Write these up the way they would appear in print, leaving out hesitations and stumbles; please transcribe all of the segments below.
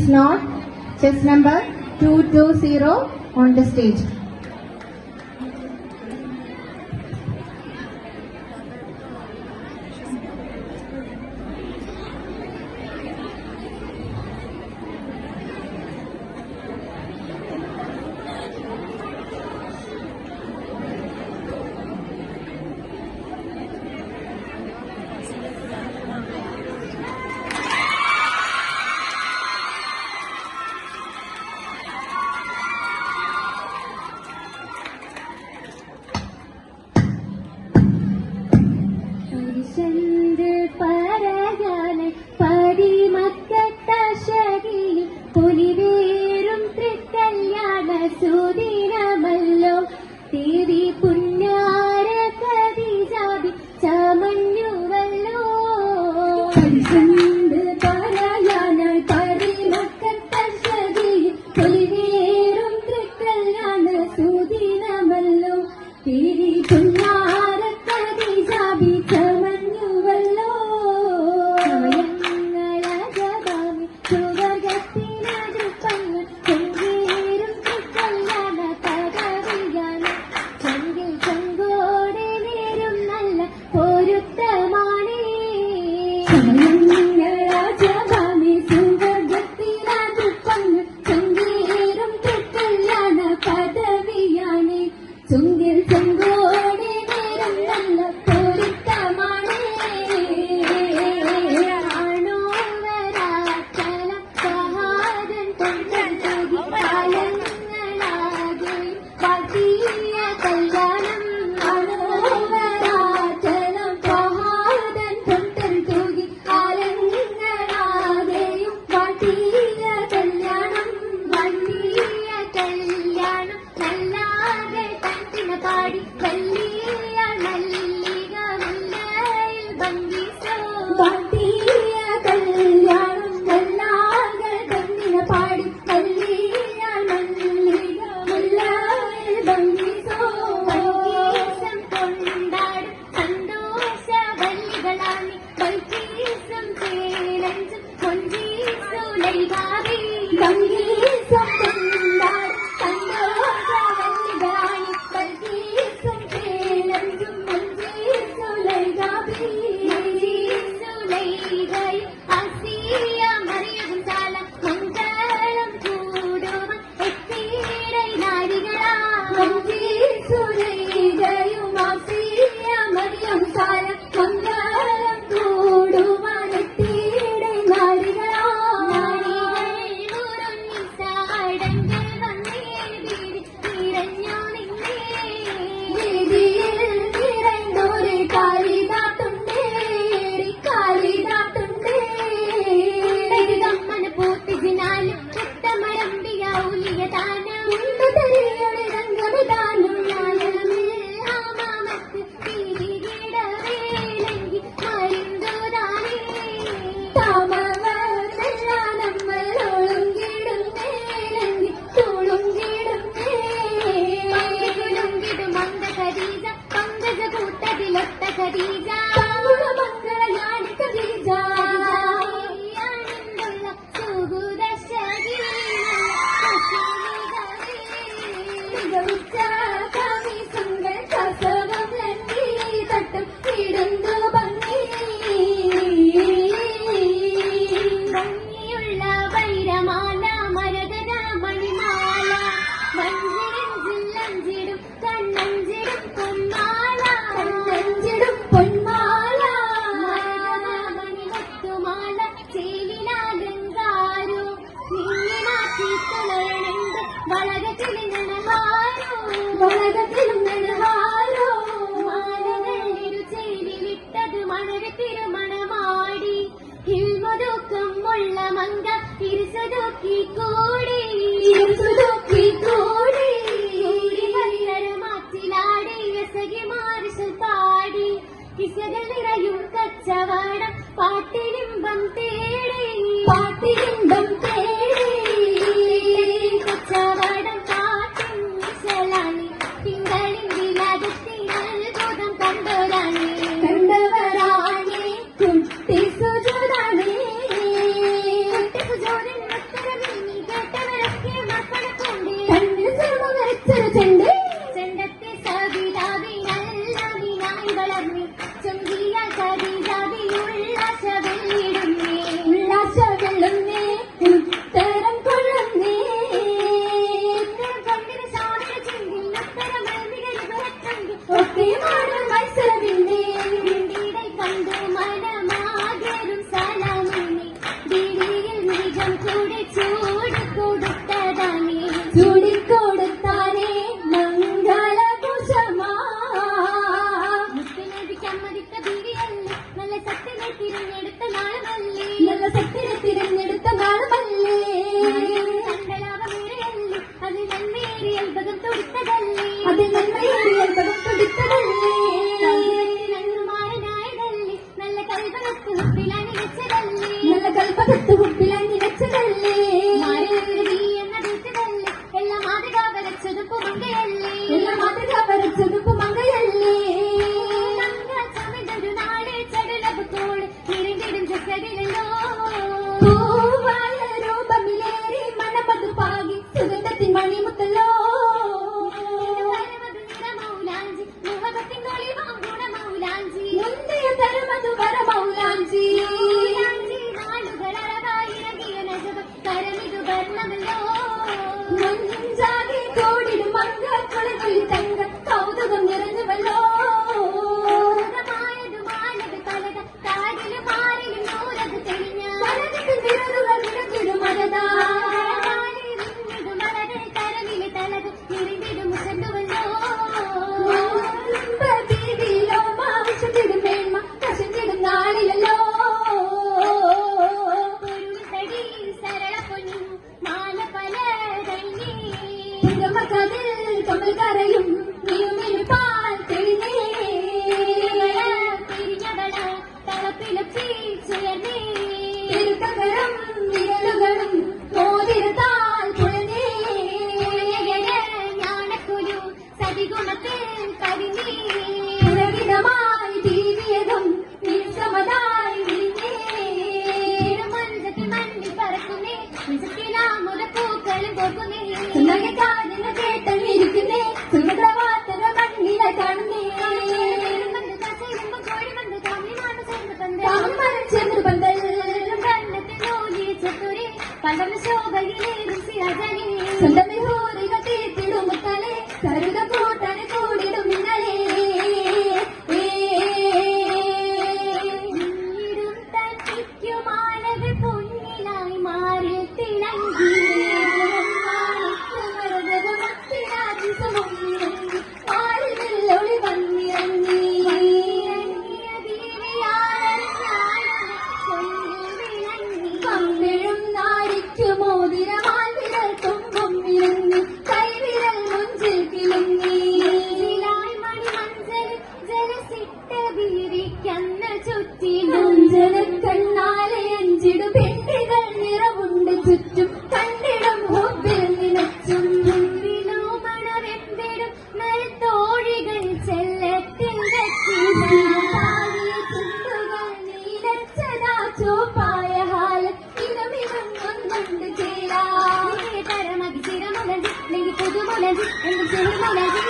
Please note chess number 220 on the stage. കുട്ടി സുജോദാണേ കുട്ടി സുജോദൻ ചൂടിക്കൊടുത്താനേ മംഗളകുശമാ മുത്തുനബിക്കമ്മതിക്ക ബീവിയല്ലേ നല്ല സത്യനെ തിരഞ്ഞെടുത്ത നാളുമല്ലേ കണ്ടലാവമേറെയല്ലേ അത് നന്മയേറിയ അത്ഭുതം തുടിത്തതല്ലേ നന്മാരനായതല്ലേ നല്ല കൽപ്പനത്ത് ഹുപ്പിലാനി വെച്ചതല്ലേ എന്ന വീട്ടതല്ലേ എല്ലാ മാതൃക വരച്ചതുപ്പു മങ്കയല്ലേ ചമിതൊരു നാളെ ചടുലബത്തോട് നിരണ്ടിടും ചക്കരിലല്ലോ രൂപമിലേറി മണമതു പാകി സുഗന്ധത്തിൻ മണിമുത്തല്ലോ മൗലാഞ്ചി മുഹബത്തിൻ തൊളി വാങ്ങുണ മൗലാഞ്ചി മുന്തിയ തരമതു വര മൗലാഞ്ചി നാളുകളറവായിരകിയ നജബ കരമിതു വർണ്ണമല്ലോ മഞ്ചാകെ കോടിടും മങ്ക കുളികുളി തങ്ക കൗതുകം നിറഞ്ഞുവല്ലോ മാനത് പലത കാടിലും മാറിലും നൂരത് തെളിഞ്ഞ പലകത്തിൽ വിരലുകൾ വിടഞ്ഞിടും മരതാ മലരെ കരവിലെ തലകും നിറഞ്ഞിടും മുസണ്ടുവല്ലോ ബീവിയിലോ മാവിച്ചിടും മേന്മ കശഞ്ഞിടും നാളിലല്ലോ പൊരുൾത്തടി സരള പൊന്നും മാല പല കഴിഞ്ഞേ കമൽ കരയും പാൽ തെളിഞ്ഞേ തിരിഞ്ഞവള തളപ്പിലപ്പിച്ചുയർന്നേ തിരുത്തകരം വിരലുകളും മോതിരത്താൽ പുഴഞ്ഞേ ജ്ഞാനക്കുരു സതിഗുണത്തിൽ കരിഞ്ഞേ പുരവിധമായി തീവിയതും നിമിഷമതായി വിരിഞ്ഞേ മഞ്ചത്തിൽ മഞ്ഞിൽ പറക്കുന്നേ മുതപ്പൂക്കളും പോകുന്നേ സുന്ദരക്കാരനെ കേട്ടങ്ങിരിക്കുന്നേ സുന്ദരവാർത്തക മണ്ണിലെ കാണുന്നേ ചെറു പന്തൽ പണ്ടം ശോഭയിലേറും സിരാജനെ സ്വന്തം ഹോറികൾ തീർത്തിടും മുത്തനെ കരുത കൂട്ടനെ കൂടിടും മിന്നലേ തട്ടിക്കുമാണത് പൊന്നിലായി മാറി തിളങ്ങി ഒളി വന്നിറങ്ങി കമ്പിഴും നാരിക്കു മോതിരമാൻ വിരൽ തുമ്പും വിരങ്ങി കൈവിരൽ മുഞ്ചിൽ കിളങ്ങി മണി മഞ്ചൽ ജലസിട്ട ബീവിക്കന്ന ചുറ്റിലും ജലക്കണ്ണാലെ അഞ്ചിടു പെട്ടികൾ നിറവുണ്ട് ചുറ്റും കണ്ടിടും ഹുബിൽ നിനച്ചും മണവെമ്പിടും മരത്തോഴികൾ ചെല്ലത്തിൽ ചുണ്ടുകൾ നീലച്ചതാ ചോപ്പായ ഹാല് ഇതുമിതും ഒന്നുണ്ട് ചേരാ തരമതി ചിരമുലജി നെങ്കി പുതുമുലജി എന്ത് ചെറുമുലജി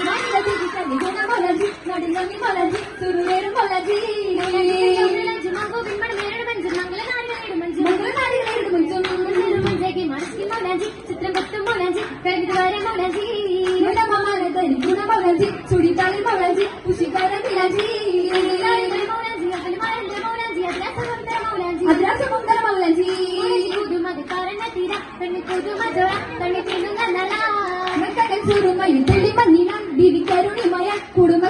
മല്ലതി കല്ലി ഗുണമുലജി നടുങ്ങി മുലജി തുറുവേറും മുലജി മകുവിൻ മണമേരുടെ മഞ്ചും മംഗളനാടികളുടെ മഞ്ചും മഞ്ചേക്ക് മനസ്സിൽ മുലജി ചിത്രം കൊത്തും മുലജി കരുത് വരെ മുലജി ഗുണമലതരി ഗുണമുലജി ചുടിതാളിൽ മുലജി ഉഷികാര മിലജി അദ്രാസമുന്തര മൗലജി പുതുമത് കാരണ തീര കണ്ണി പുതുമജോള കണ്ണി തിന്നുങ്ങ നല സുറുമയിൽ തെളി മഞ്ഞിന ബിവി കരുണിമയ കുടുംബ